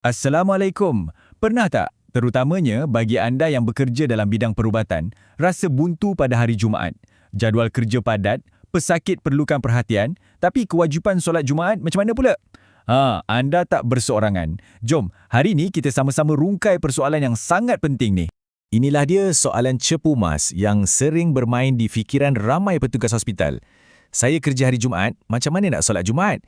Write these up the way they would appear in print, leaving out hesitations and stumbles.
Assalamualaikum. Pernah tak, terutamanya bagi anda yang bekerja dalam bidang perubatan, rasa buntu pada hari Jumaat? Jadual kerja padat, pesakit perlukan perhatian, tapi kewajipan solat Jumaat macam mana pula? Anda tak berseorangan. Jom, hari ini kita sama-sama rungkai persoalan yang sangat penting ni. Inilah dia soalan cepu mas yang sering bermain di fikiran ramai petugas hospital. Saya kerja hari Jumaat, macam mana nak solat Jumaat?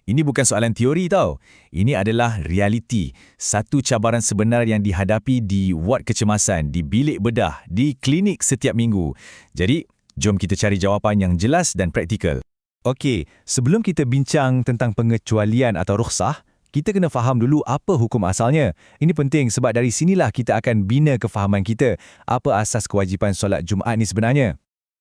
Ini bukan soalan teori tau. Ini adalah realiti. Satu cabaran sebenar yang dihadapi di ward kecemasan, di bilik bedah, di klinik setiap minggu. Jadi, jom kita cari jawapan yang jelas dan praktikal. Okey, sebelum kita bincang tentang pengecualian atau rukhsah, kita kena faham dulu apa hukum asalnya. Ini penting sebab dari sinilah kita akan bina kefahaman kita. Apa asas kewajipan solat Jumaat ni sebenarnya?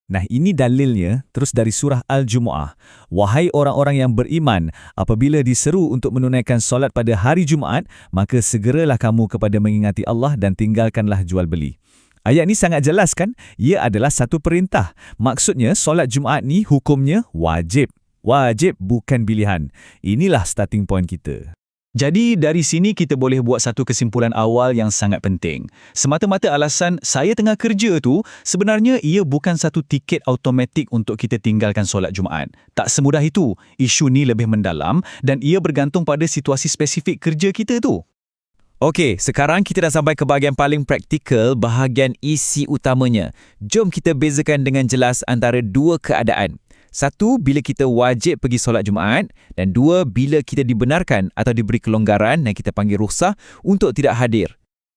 Nah, ini dalilnya terus dari surah Al-Jumu'ah. Wahai orang-orang yang beriman, apabila diseru untuk menunaikan solat pada hari Jumaat, maka segeralah kamu kepada mengingati Allah dan tinggalkanlah jual beli. Ayat ni sangat jelas kan? Ia adalah satu perintah. Maksudnya, solat Jumaat ni hukumnya wajib. Wajib bukan pilihan. Inilah starting point kita. Jadi, dari sini kita boleh buat satu kesimpulan awal yang sangat penting. Semata-mata alasan saya tengah kerja tu, sebenarnya ia bukan satu tiket automatik untuk kita tinggalkan solat Jumaat. Tak semudah itu. Isu ni lebih mendalam dan ia bergantung pada situasi spesifik kerja kita tu. Okey, sekarang kita dah sampai ke bahagian paling praktikal, bahagian isi utamanya. Jom kita bezakan dengan jelas antara dua keadaan. Satu, bila kita wajib pergi solat Jumaat, dan dua, bila kita dibenarkan atau diberi kelonggaran yang kita panggil rukhsah untuk tidak hadir.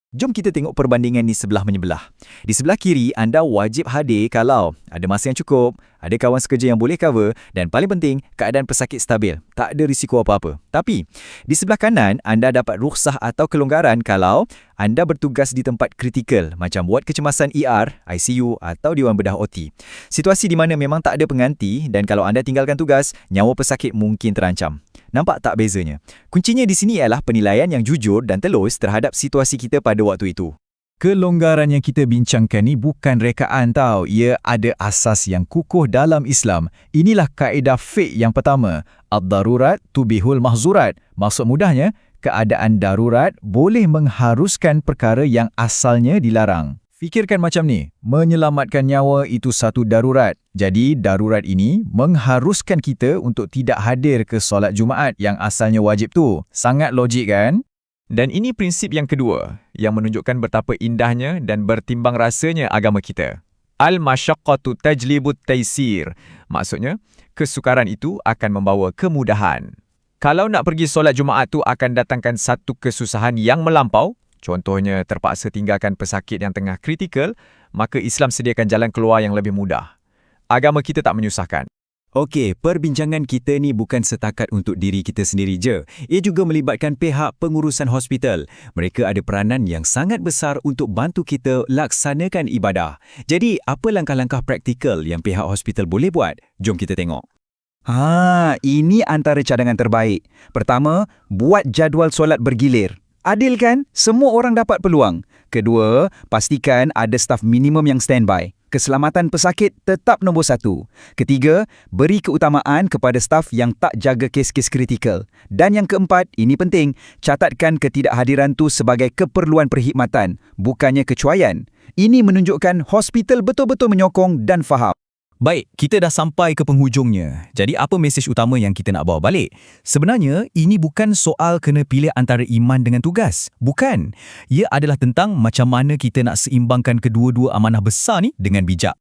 Jom kita tengok perbandingan ni sebelah menyebelah. Di sebelah kiri, anda wajib hadir kalau ada masa yang cukup, ada kawan sekerja yang boleh cover, dan paling penting, keadaan pesakit stabil. Tak ada risiko apa-apa. Tapi, di sebelah kanan, anda dapat rukhsah atau kelonggaran kalau anda bertugas di tempat kritikal, macam ward kecemasan ER, ICU atau Dewan Bedah OT. Situasi di mana memang tak ada pengganti dan kalau anda tinggalkan tugas, nyawa pesakit mungkin terancam. Nampak tak bezanya? Kuncinya di sini ialah penilaian yang jujur dan telus terhadap situasi kita pada waktu itu. Kelonggaran yang kita bincangkan ni bukan rekaan tau. Ia ada asas yang kukuh dalam Islam. Inilah kaedah fiqh yang pertama. Ad-darurat tubihul mahzurat. Maksud mudahnya, keadaan darurat boleh mengharuskan perkara yang asalnya dilarang. Fikirkan macam ni, menyelamatkan nyawa itu satu darurat. Jadi, darurat ini mengharuskan kita untuk tidak hadir ke solat Jumaat yang asalnya wajib tu. Sangat logik kan? Dan ini prinsip yang kedua, yang menunjukkan betapa indahnya dan bertimbang rasanya agama kita. Al-masyaqqatu tajlibut taysir. Maksudnya, kesukaran itu akan membawa kemudahan. Kalau nak pergi solat Jumaat tu akan datangkan satu kesusahan yang melampau, contohnya terpaksa tinggalkan pesakit yang tengah kritikal, maka Islam sediakan jalan keluar yang lebih mudah. Agama kita tak menyusahkan. Okey, perbincangan kita ni bukan setakat untuk diri kita sendiri je. Ia juga melibatkan pihak pengurusan hospital. Mereka ada peranan yang sangat besar untuk bantu kita laksanakan ibadah. Jadi, apa langkah-langkah praktikal yang pihak hospital boleh buat? Jom kita tengok. Ini antara cadangan terbaik. Pertama, buat jadual solat bergilir. Adil kan? Semua orang dapat peluang. Kedua, pastikan ada staf minimum yang standby. Keselamatan pesakit tetap nombor satu. Ketiga, beri keutamaan kepada staf yang tak jaga kes-kes kritikal. Dan yang keempat, ini penting, catatkan ketidakhadiran tu sebagai keperluan perkhidmatan, bukannya kecuaian. Ini menunjukkan hospital betul-betul menyokong dan faham. Baik, kita dah sampai ke penghujungnya. Jadi apa mesej utama yang kita nak bawa balik? Sebenarnya, ini bukan soal kena pilih antara iman dengan tugas. Bukan. Ia adalah tentang macam mana kita nak seimbangkan kedua-dua amanah besar ni dengan bijak.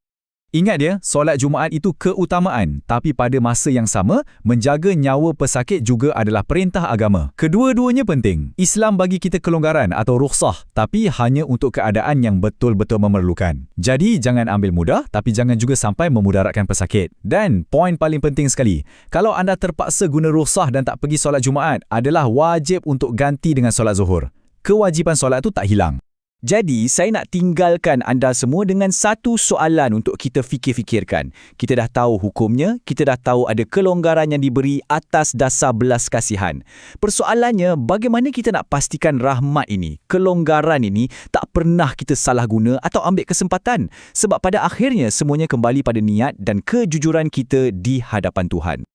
Ingat ya, solat Jumaat itu keutamaan, tapi pada masa yang sama, menjaga nyawa pesakit juga adalah perintah agama. Kedua-duanya penting. Islam bagi kita kelonggaran atau rukhsah, tapi hanya untuk keadaan yang betul-betul memerlukan. Jadi, jangan ambil mudah, tapi jangan juga sampai memudaratkan pesakit. Dan, poin paling penting sekali, kalau anda terpaksa guna rukhsah dan tak pergi solat Jumaat, adalah wajib untuk ganti dengan solat Zuhur. Kewajipan solat itu tak hilang. Jadi, saya nak tinggalkan anda semua dengan satu soalan untuk kita fikir-fikirkan. Kita dah tahu hukumnya, kita dah tahu ada kelonggaran yang diberi atas dasar belas kasihan. Persoalannya, bagaimana kita nak pastikan rahmat ini, kelonggaran ini, tak pernah kita salah guna atau ambil kesempatan? Sebab pada akhirnya, semuanya kembali pada niat dan kejujuran kita di hadapan Tuhan.